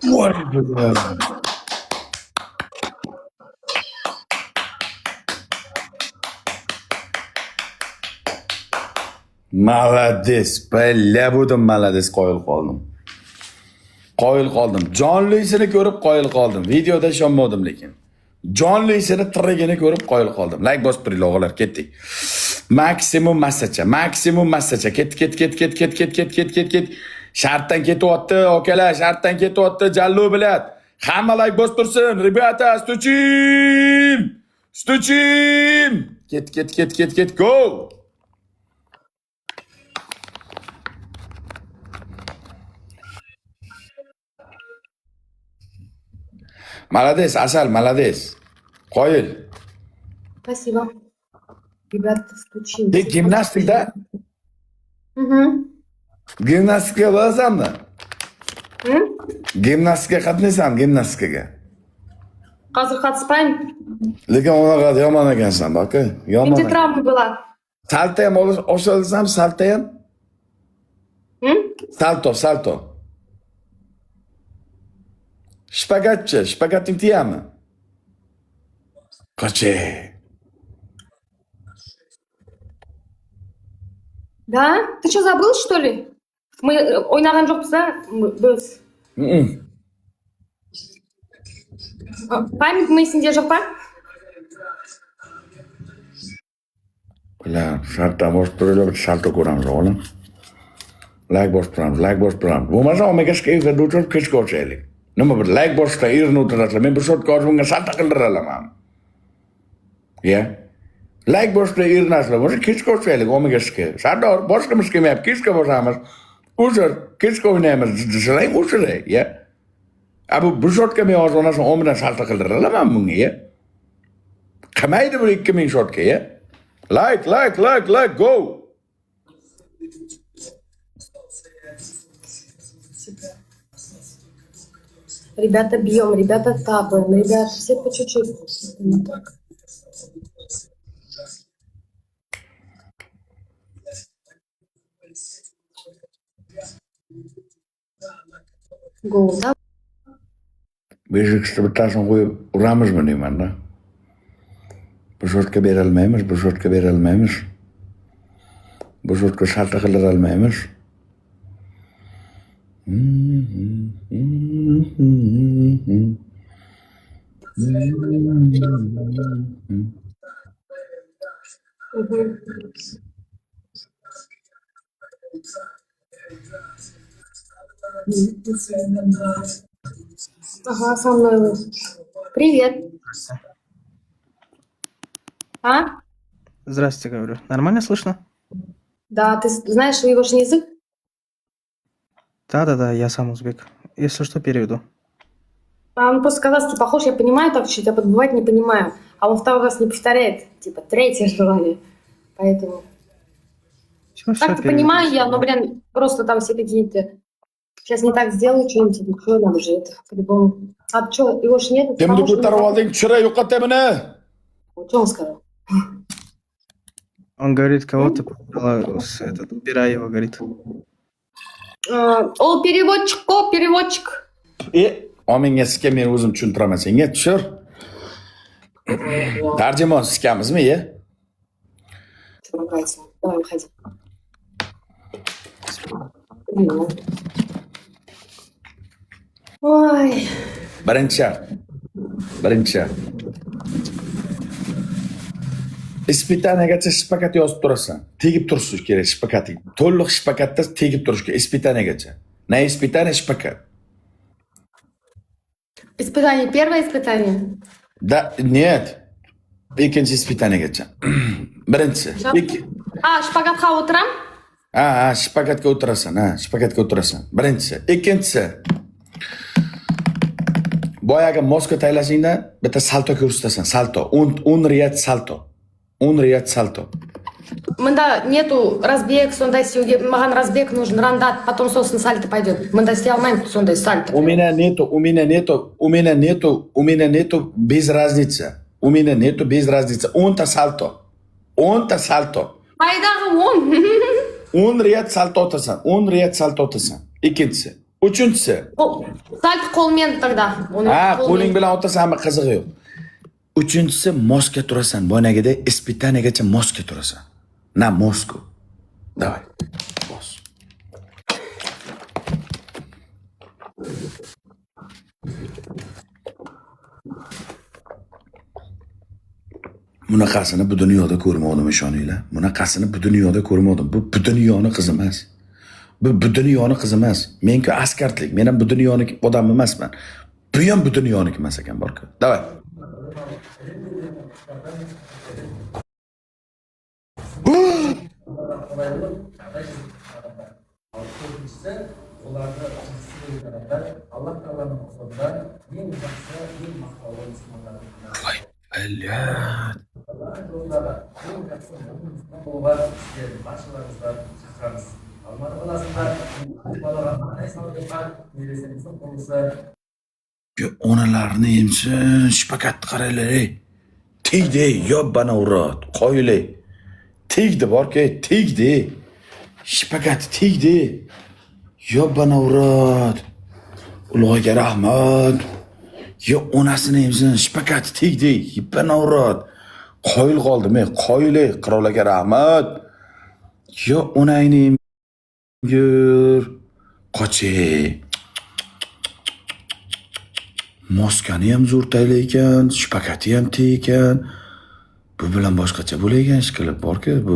Voy be. Malades. Bella budim malades qoyil qoldim. Qoyil qoldim. Jonlisini ko'rib qoyil qoldim. Videoda ishonmadim lekin. Jonlisini tirigini ko'rib qoyil qoldim. Like bosib turinglar o'g'illar, ketdik. Maksimum massacha, maksimum massacha. Ket. Shartdan ketyapti, okalar, shartdan ketyapti. Jallo bilat. Hamma like bosib tursin. Rебята, стучим! Стучим! Ket. Go! Молодец, Asal, молодец. Qoyil. Спасибо. Ребята, стучим. Ты gimnastikda? Gimnastika bo'lasanmi? Gimnastika qatnaysanmi, gimnastikaga? Hozir qatnaşmayman. Lekin unaqa yomon ekansan, aka. Yomon. Menda travma bo'la. Salto ham oshasan, salto ham? Salto. Shpagatchi, shpagating tiyami? Qochi. Да? Ты что, забыл, что ли? Мы ойнаған жоқпыз, да? Біз. Память есіңде жоқ па? Bilan, shartdan bosh turib, salto ko'ramiz, o'g'lim. Like bosh turamiz. Bo'lmasa omegashga erda o'tirib kechga ochaylik. Nima bir like boshda erni o'tirasizlar. Men bir sotka o'zimga salto qildiralaman. Ya? Like boshda ernasizlar. Bo'lsa kechga ochaylik omegashga. Sardor, boshqamiz kelmayapti, kechga bosamiz. O'shir, kechga o'ynaymiz. Sizlar o'shiray, ya? Bu bir sotka men hozir onasini omdan salto qildiralaman bunga, ya? Qilmaydi bir 2000 sotka, ya? Like, go! Ребята бьем, ребята тапаем, ребята все по чуть-чуть. Gol, да? Beshikda bittasini qo'yib uramizmi deyman-da. Bir sotka berolmaymiz. Bir sotka salto qildirolmaymiz. Ага, со мной. Привет. А? Здрасте, говорю. Нормально слышно? Да, ты знаешь его язык? Да, я сам узбек. Если что, переведу. Он просто казахский похож, я понимаю так чуть, а подбывать не понимаю. А он второй раз не повторяет, типа третье желание. Поэтому... Так-то понимаю я, но, блин, просто там все какие-то... Сейчас не так сделаю что-нибудь, ничего, надо же это по-любому. А что, его ж нет? Kimni ko'tarib olding, tushira yo'qotdi meni. Что он сказал? Он говорит, кого-то убирай его, говорит. О, переводчик. Omenga sikka men o'zim tushuntiraman senga, tushir. Tarjimon sikkamizmi, ye? Давай, выходи. Ой. Birinchi shart. Ispitaniyagacha shpakat yozib turasan. Tegib turish kerak shpakating. To'liq shpakatda tegib turish kerak ispitaniyagacha. Na ispitaniya shpakat. Испытание, первое испытание? Да, нет. ikkinchi ispitaniyagacha. Birinchisi. Ha, shpagatga o'tiram. Ha, shpagatga o'tirasan, shpagatga o'tirasan. Birinchisi. Ikkinchisi. Boyaga moska taylashingda bitta salto ko'rsatasan, salto. 10 riyad salto. 10 riyad salto. Мында нету разбег, сондай істеуге. Маған разбег нужен, рандат, потом сосын сальто пойдет. Мында істей алмаймын сондай сальто. У меня нету без разницы. У меня нету без разницы. 10 salto. 10 salto. Qayдағы 10? 10 riyad salto otasan. 10 riyad salto otasan. Ikkinchisi. Uchinchisi. Сальто qo'lmen тогда. Qo'ling bilan otasanmi, qizig'i yo'q. Uchinchisi moska turasan. Boyagida ispitaniyagacha moska turasan. Na Moscow. Давай. Bos. Bunaqasini bu dunyoda ko'rmadim, ishoninglar. Bunaqasini bu dunyoda ko'rmadim. Bu dunyoning qizi emas. Bu dunyoning qizi emas. Men-ku askarlik, men ham bu dunyoning odami emasman. Bu ham bu dunyoning emas ekan, bor-ku. Давай. Voy, блядь. Onalarni emsin, shpakat qaranglar, ey. Tegdi, yobbana urot, qo'yli. Tegdi borki, tegdi. Shpakat tegdi. Yobbana urot. Ulug'ga rahmat. Yo onasini emsin, shpakat tegdi. Yobbana urot. Qo'yil qoldimi, qo'yli, qirovlarga rahmat. Yo onangni yur. Qochi. Moskani ham zo'r taylaykan, shpakati ham teykan. Bu bilan boshqacha bo'laygan shikilib borki, bu